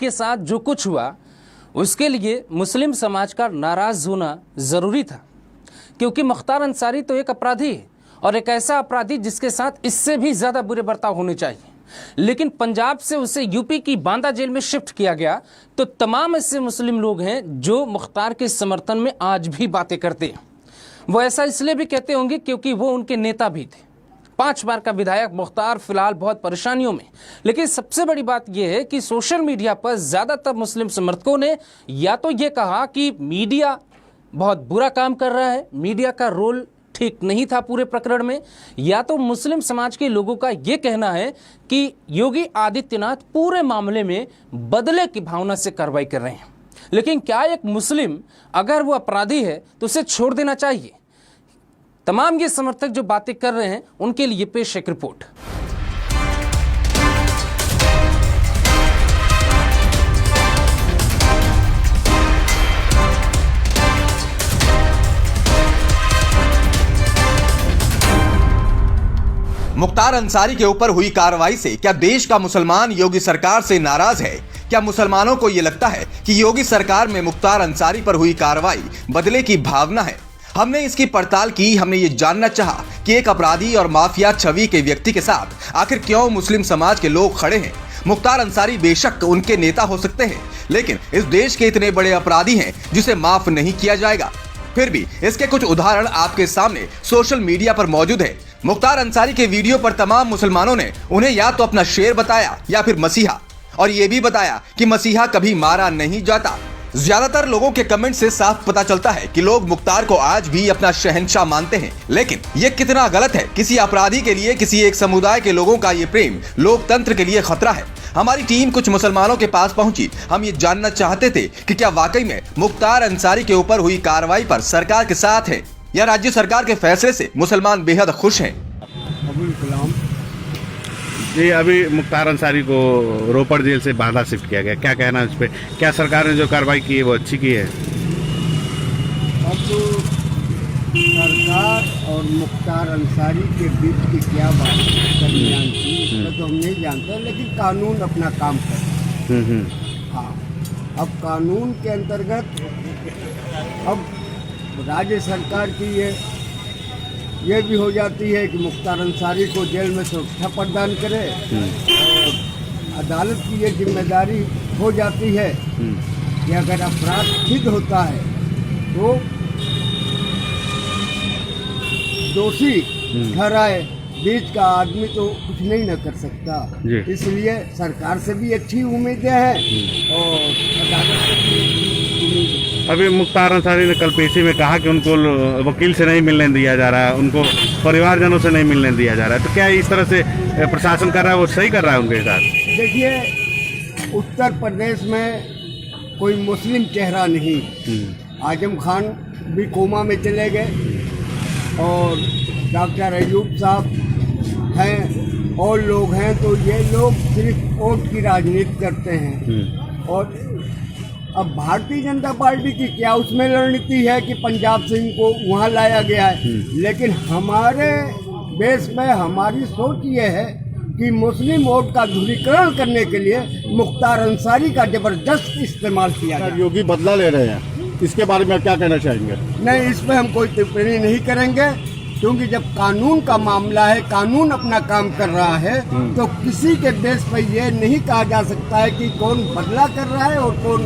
के साथ जो कुछ हुआ उसके लिए मुस्लिम समाज का नाराज़ होना ज़रूरी था, क्योंकि मुख्तार अंसारी तो एक अपराधी है और एक ऐसा अपराधी जिसके साथ इससे भी ज़्यादा बुरे बर्ताव होने चाहिए। लेकिन पंजाब से उसे यूपी की बांदा जेल में शिफ्ट किया गया, तो तमाम ऐसे मुस्लिम लोग हैं जो मुख्तार के समर्थन में आज भी बातें करते हैं। वो ऐसा इसलिए भी कहते होंगे क्योंकि वो उनके नेता भी थे। 5 बार का विधायक मुख्तार फिलहाल बहुत परेशानियों में। लेकिन सबसे बड़ी बात यह है कि सोशल मीडिया पर ज़्यादातर मुस्लिम समर्थकों ने या तो ये कहा कि मीडिया बहुत बुरा काम कर रहा है, मीडिया का रोल ठीक नहीं था पूरे प्रकरण में, या तो मुस्लिम समाज के लोगों का ये कहना है कि योगी आदित्यनाथ पूरे मामले में बदले की भावना से कार्रवाई कर रहे हैं। लेकिन क्या एक मुस्लिम अगर वो अपराधी है तो उसे छोड़ देना चाहिए? तमाम ये समर्थक जो बातें कर रहे हैं उनके लिए पेश एक रिपोर्ट। मुख्तार अंसारी के ऊपर हुई कार्रवाई से क्या देश का मुसलमान योगी सरकार से नाराज है? क्या मुसलमानों को यह लगता है कि योगी सरकार में मुख्तार अंसारी पर हुई कार्रवाई बदले की भावना है? हमने इसकी पड़ताल की। हमने ये जानना चाहा कि एक अपराधी और माफिया छवि के व्यक्ति के साथ आखिर क्यों मुस्लिम समाज के लोग खड़े हैं। मुख्तार अंसारी बेशक उनके नेता हो सकते हैं, लेकिन इस देश के इतने बड़े अपराधी हैं जिसे माफ नहीं किया जाएगा। फिर भी इसके कुछ उदाहरण आपके सामने सोशल मीडिया पर मौजूद है। मुख्तार अंसारी के वीडियो पर तमाम मुसलमानों ने उन्हें या तो अपना शेर बताया या फिर मसीहा, और ये भी बताया कि मसीहा कभी मारा नहीं जाता। ज्यादातर लोगों के कमेंट से साफ पता चलता है कि लोग मुख्तार को आज भी अपना शहंशाह मानते हैं। लेकिन ये कितना गलत है। किसी अपराधी के लिए किसी एक समुदाय के लोगों का ये प्रेम लोकतंत्र के लिए खतरा है। हमारी टीम कुछ मुसलमानों के पास पहुंची। हम ये जानना चाहते थे कि क्या वाकई में मुख्तार अंसारी के ऊपर हुई कार्रवाई पर सरकार के साथ है या राज्य सरकार के फैसले से मुसलमान बेहद खुश हैं। अबुल कलाम जी, अभी मुख्तार अंसारी को रोपड़ जेल से बांदा शिफ्ट किया गया, क्या कहना है इस पे? क्या सरकार ने जो कार्रवाई की है वो अच्छी की है? अब सरकार और मुख्तार अंसारी के बीच की क्या बात दरमियान की इसमें तो हम नहीं जानते, लेकिन कानून अपना काम करता है। हाँ, अब कानून के अंतर्गत अब राज्य सरकार की ये भी हो जाती है कि मुख्तार अंसारी को जेल में सुरक्षा प्रदान करे, और अदालत की ये जिम्मेदारी हो जाती है कि अगर अपराध सिद्ध होता है तो दोषी ठहराए, बीच का आदमी तो कुछ नहीं न कर सकता। इसलिए सरकार से भी अच्छी उम्मीदें हैं और अदालत से भी उम्मीदें। अभी मुख्तार अंसारी ने कल पेशी में कहा कि उनको वकील से नहीं मिलने दिया जा रहा है, उनको परिवारजनों से नहीं मिलने दिया जा रहा है, तो क्या इस तरह से प्रशासन कर रहा है वो सही कर रहा है उनके साथ? देखिए, उत्तर प्रदेश में कोई मुस्लिम चेहरा नहीं। आजम खान भी कोमा में चले गए और डॉक्टर अयूब साहब हैं और लोग हैं, तो ये लोग सिर्फ वोट की राजनीति करते हैं। और अब भारतीय जनता पार्टी की क्या उसमें रणनीति है कि पंजाब से इनको वहाँ लाया गया है, लेकिन हमारे देश में हमारी सोच ये है कि मुस्लिम वोट का ध्रुवीकरण करने के लिए मुख्तार अंसारी का जबरदस्त इस्तेमाल किया गया। योगी बदला ले रहे हैं, इसके बारे में क्या कहना चाहेंगे? नहीं, इसमें हम कोई टिप्पणी नहीं करेंगे, क्योंकि जब कानून का मामला है, कानून अपना काम कर रहा है, तो किसी के बेस पर यह नहीं कहा जा सकता है कि कौन बदला कर रहा है और कौन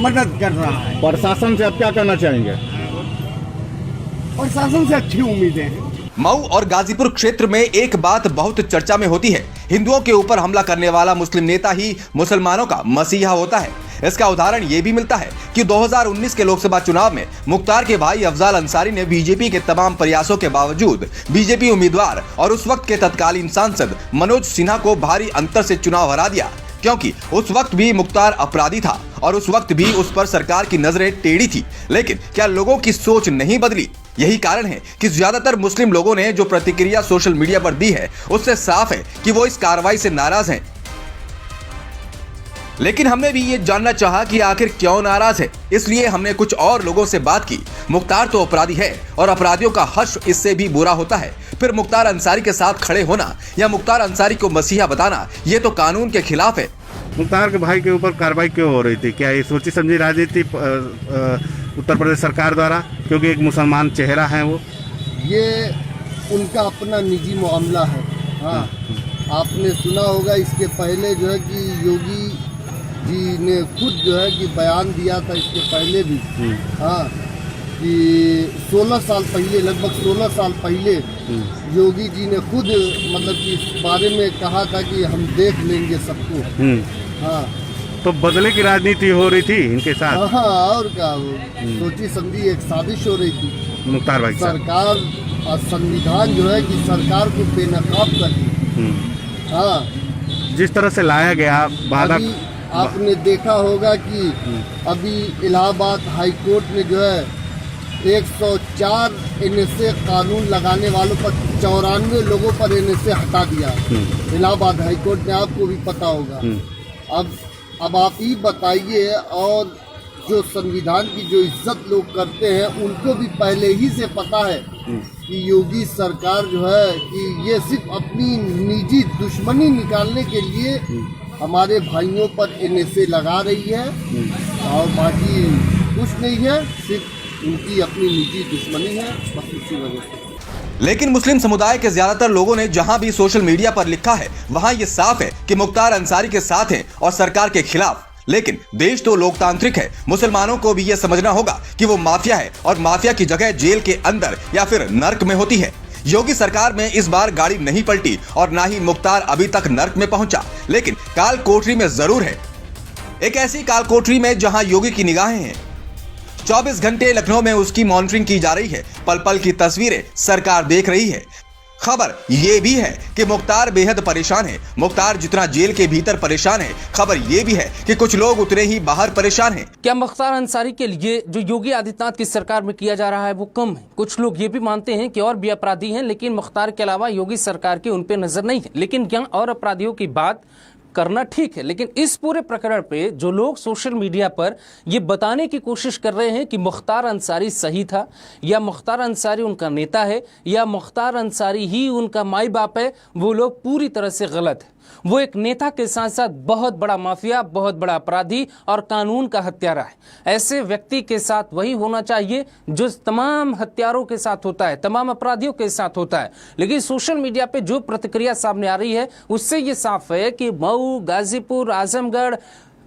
मदद कर रहा है। प्रशासन से आप क्या कहना चाहेंगे? प्रशासन से अच्छी उम्मीदें हैं। मऊ और गाजीपुर क्षेत्र में एक बात बहुत चर्चा में होती है, हिंदुओं के ऊपर हमला करने वाला मुस्लिम नेता ही मुसलमानों का मसीहा होता है। इसका उदाहरण ये भी मिलता है कि 2019 के लोकसभा चुनाव में मुख्तार के भाई अफजाल अंसारी ने बीजेपी के तमाम प्रयासों के बावजूद बीजेपी उम्मीदवार और उस वक्त के तत्कालीन सांसद मनोज सिन्हा को भारी अंतर से चुनाव हरा दिया, क्योंकि उस वक्त भी मुख्तार अपराधी था और उस वक्त भी उस पर सरकार की नजरें टेढ़ी थी। लेकिन क्या लोगों की सोच नहीं बदली? यही कारण है कि ज्यादातर मुस्लिम लोगों ने जो प्रतिक्रिया सोशल मीडिया पर दी है उससे साफ है कि वो इस कार्रवाई से नाराज हैं। लेकिन हमने भी ये जानना चाहा कि आखिर क्यों नाराज है, इसलिए हमने कुछ और लोगों से बात की। मुख्तार तो अपराधी है और अपराधियों का हर्ष इससे भी बुरा होता है, फिर मुख्तार अंसारी के साथ खड़े होना या मुख्तार अंसारी को मसीहा बताना, ये तो कानून के खिलाफ है। मुख्तार के भाई के ऊपर कार्रवाई क्यों हो रही थी? क्या ये सोची समझी राजनीति उत्तर प्रदेश सरकार द्वारा, क्योंकि एक मुसलमान चेहरा है वो? ये उनका अपना निजी मामला है। हाँ, आपने सुना होगा इसके पहले जो है कि योगी जी ने खुद जो है कि बयान दिया था इसके पहले भी, हाँ, कि 16 साल पहले, लगभग 16 साल पहले योगी जी ने खुद मतलब कि इस बारे में कहा था कि हम देख लेंगे सबको। हाँ, तो बदले की राजनीति हो रही थी इनके साथ। हाँ, और क्या, वो सोची समझी एक साजिश हो रही थी। मुख्तार भाई सरकार और संविधान जो है कि सरकार को बेनकाब कर दी। हाँ, जिस तरह से लाया गया अभी आपने देखा होगा कि अभी इलाहाबाद हाई कोर्ट ने जो है 104 NSA कानून लगाने वालों पर 94 लोगों पर NSA हटा दिया इलाहाबाद हाई कोर्ट ने, आपको भी पता होगा। अब आप ही बताइए, और जो संविधान की जो इज्जत लोग करते हैं उनको भी पहले ही से पता है कि योगी सरकार जो है कि ये सिर्फ अपनी निजी दुश्मनी निकालने के लिए हमारे भाइयों पर NSA लगा रही है और बाकी कुछ नहीं है, सिर्फ उनकी अपनी निजी दुश्मनी है, बस उसी वजह से। लेकिन मुस्लिम समुदाय के ज्यादातर लोगों ने जहां भी सोशल मीडिया पर लिखा है वहां ये साफ है कि मुख्तार अंसारी के साथ हैं और सरकार के खिलाफ। लेकिन देश तो लोकतांत्रिक है, मुसलमानों को भी यह समझना होगा कि वो माफिया है और माफिया की जगह जेल के अंदर या फिर नर्क में होती है। योगी सरकार में इस बार गाड़ी नहीं पलटी और ना ही मुख्तार अभी तक नर्क में पहुंचा, लेकिन काल कोठरी में जरूर है। एक ऐसी काल कोठरी में जहां योगी की निगाहें हैं। 24 घंटे लखनऊ में उसकी मॉनिटरिंग की जा रही है, पल पल की तस्वीरें सरकार देख रही है। खबर ये भी है कि मुख्तार बेहद परेशान है। मुख्तार जितना जेल के भीतर परेशान है, खबर ये भी है कि कुछ लोग उतने ही बाहर परेशान हैं। क्या मुख्तार अंसारी के लिए जो योगी आदित्यनाथ की सरकार में किया जा रहा है वो कम है? कुछ लोग ये भी मानते हैं कि और भी अपराधी हैं, लेकिन मुख्तार के अलावा योगी सरकार की उन पे नजर नहीं है। लेकिन यहाँ और अपराधियों की बात करना ठीक है, लेकिन इस पूरे प्रकरण पे जो लोग सोशल मीडिया पर ये बताने की कोशिश कर रहे हैं कि मुख्तार अंसारी सही था, या मुख्तार अंसारी उनका नेता है, या मुख्तार अंसारी ही उनका माई बाप है, वो लोग पूरी तरह से गलत है। वो एक नेता के साथ साथ बहुत बड़ा माफिया, बहुत बड़ा अपराधी और कानून का हत्यारा है। ऐसे व्यक्ति के साथ वही होना चाहिए जो तमाम हत्यारों के साथ होता है, तमाम अपराधियों के साथ होता है। लेकिन सोशल मीडिया पे जो प्रतिक्रिया सामने आ रही है उससे ये साफ है कि मऊ, गाजीपुर, आजमगढ़,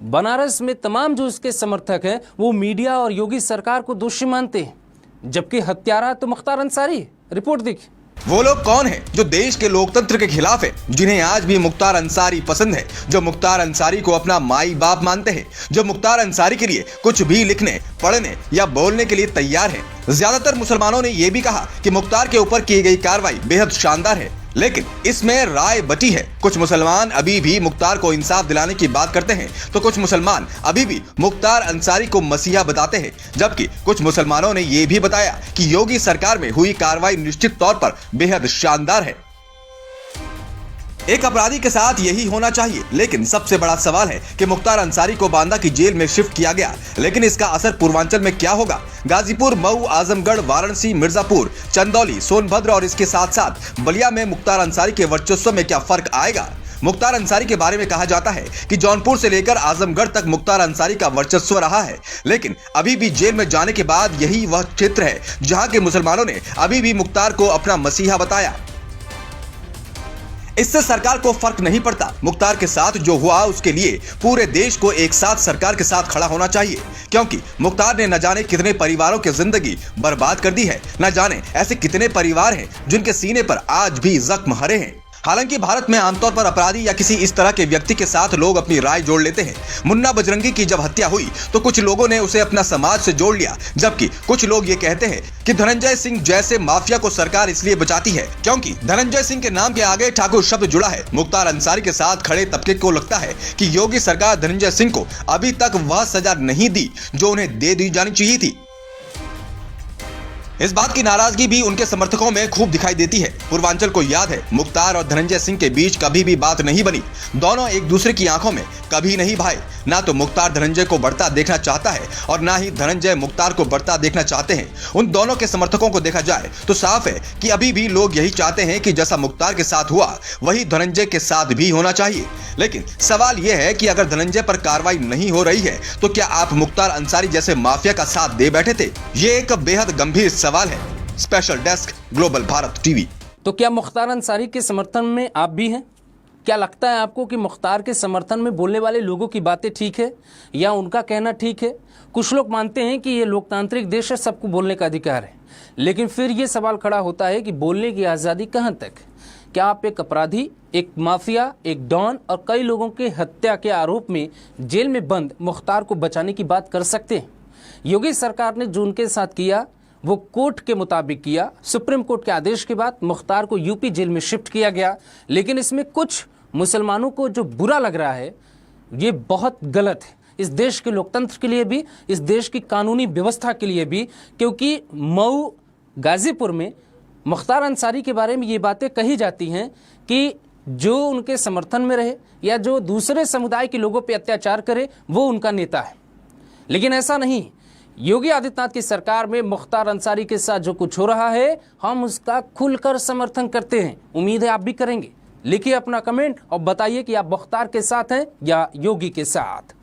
बनारस में तमाम जो इसके समर्थक हैं वो मीडिया और योगी सरकार को दोषी मानते हैं, जबकि हत्यारा तो मुख्तार अंसारी है। रिपोर्ट देखिए। वो लोग कौन हैं जो देश के लोकतंत्र के खिलाफ है, जिन्हें आज भी मुख्तार अंसारी पसंद है, जो मुख्तार अंसारी को अपना माई बाप मानते हैं, जो मुख्तार अंसारी के लिए कुछ भी लिखने, पढ़ने या बोलने के लिए तैयार हैं। ज्यादातर मुसलमानों ने यह भी कहा कि मुख्तार के ऊपर की गई कार्रवाई बेहद शानदार है, लेकिन इसमें राय बटी है। कुछ मुसलमान अभी भी मुख्तार को इंसाफ दिलाने की बात करते हैं, तो कुछ मुसलमान अभी भी मुख्तार अंसारी को मसीहा बताते हैं, जबकि कुछ मुसलमानों ने यह भी बताया कि योगी सरकार में हुई कार्रवाई निश्चित तौर पर बेहद शानदार है। एक अपराधी के साथ यही होना चाहिए, लेकिन सबसे बड़ा सवाल है कि मुख्तार अंसारी को बांदा की जेल में शिफ्ट किया गया, लेकिन इसका असर पूर्वांचल में क्या होगा? गाजीपुर, मऊ, आजमगढ़, वाराणसी, मिर्जापुर, चंदौली, सोनभद्र और इसके साथ साथ बलिया में मुख्तार अंसारी के वर्चस्व में क्या फर्क आएगा? मुख्तार अंसारी के बारे में कहा जाता है कि जौनपुर से लेकर आजमगढ़ तक मुख्तार अंसारी का वर्चस्व रहा है, लेकिन अभी भी जेल में जाने के बाद यही वह क्षेत्र है जहां के मुसलमानों ने अभी भी मुख्तार को अपना मसीहा बताया। इससे सरकार को फर्क नहीं पड़ता। मुख्तार के साथ जो हुआ उसके लिए पूरे देश को एक साथ सरकार के साथ खड़ा होना चाहिए, क्योंकि मुख्तार ने न जाने कितने परिवारों की जिंदगी बर्बाद कर दी है, न जाने ऐसे कितने परिवार हैं जिनके सीने पर आज भी जख्म हरे हैं। हालांकि भारत में आमतौर पर अपराधी या किसी इस तरह के व्यक्ति के साथ लोग अपनी राय जोड़ लेते हैं। मुन्ना बजरंगी की जब हत्या हुई तो कुछ लोगों ने उसे अपना समाज से जोड़ लिया, जबकि कुछ लोग ये कहते हैं कि धनंजय सिंह जैसे माफिया को सरकार इसलिए बचाती है क्योंकि धनंजय सिंह के नाम के आगे ठाकुर शब्द जुड़ा है। मुख्तार अंसारी के साथ खड़े तबके को लगता है कि योगी सरकार धनंजय सिंह को अभी तक वह सजा नहीं दी जो उन्हें दे दी जानी चाहिए थी। इस बात की नाराजगी भी उनके समर्थकों में खूब दिखाई देती है। पूर्वांचल को याद है, मुख्तार और धनंजय सिंह के बीच कभी भी बात नहीं बनी। दोनों एक दूसरे की आंखों में कभी नहीं भाए। ना तो मुख्तार धनंजय को बढ़ता देखना चाहता है और ना ही धनंजय मुख्तार को बढ़ता देखना चाहते हैं। उन दोनों के समर्थकों को देखा जाए तो साफ है कि अभी भी लोग यही चाहते हैं कि जैसा मुख्तार के साथ हुआ वही धनंजय के साथ भी होना चाहिए। लेकिन सवाल यह है कि अगर धनंजय पर कार्रवाई नहीं हो रही है तो क्या आप मुख्तार अंसारी जैसे माफिया का साथ दे बैठे थे? ये एक बेहद गंभीर सवाल है। Special desk, global Bharat TV. तो क्या मुख्तार अंसारी के समर्थन में आप भी हैं? क्या लगता है आपको कि मुख्तार के समर्थन में बोलने वाले लोगों की बातें ठीक है या उनका कहना ठीक है? कुछ लोग मानते हैं कि ये लोकतांत्रिक देश है, सबको बोलने का अधिकार है। लेकिन फिर ये सवाल खड़ा होता है कि बोलने की आज़ादी कहाँ तक? क्या आप एक अपराधी, एक माफिया, एक डॉन और कई लोगों के हत्या के आरोप में जेल में बंद मुख्तार को बचाने की बात कर सकते हैं? योगी सरकार ने जो उनके साथ किया वो कोर्ट के मुताबिक किया। सुप्रीम कोर्ट के आदेश के बाद मुख्तार को यूपी जेल में शिफ्ट किया गया। लेकिन इसमें कुछ मुसलमानों को जो बुरा लग रहा है ये बहुत गलत है, इस देश के लोकतंत्र के लिए भी, इस देश की कानूनी व्यवस्था के लिए भी। क्योंकि मऊ गाजीपुर में मुख्तार अंसारी के बारे में ये बातें कही जाती हैं कि जो उनके समर्थन में रहे या जो दूसरे समुदाय के लोगों पर अत्याचार करे वो उनका नेता है। लेकिन ऐसा नहीं। योगी आदित्यनाथ की सरकार में मुख्तार अंसारी के साथ जो कुछ हो रहा है हम उसका खुलकर समर्थन करते हैं। उम्मीद है आप भी करेंगे। लिखिए अपना कमेंट और बताइए कि आप मुख्तार के साथ हैं या योगी के साथ।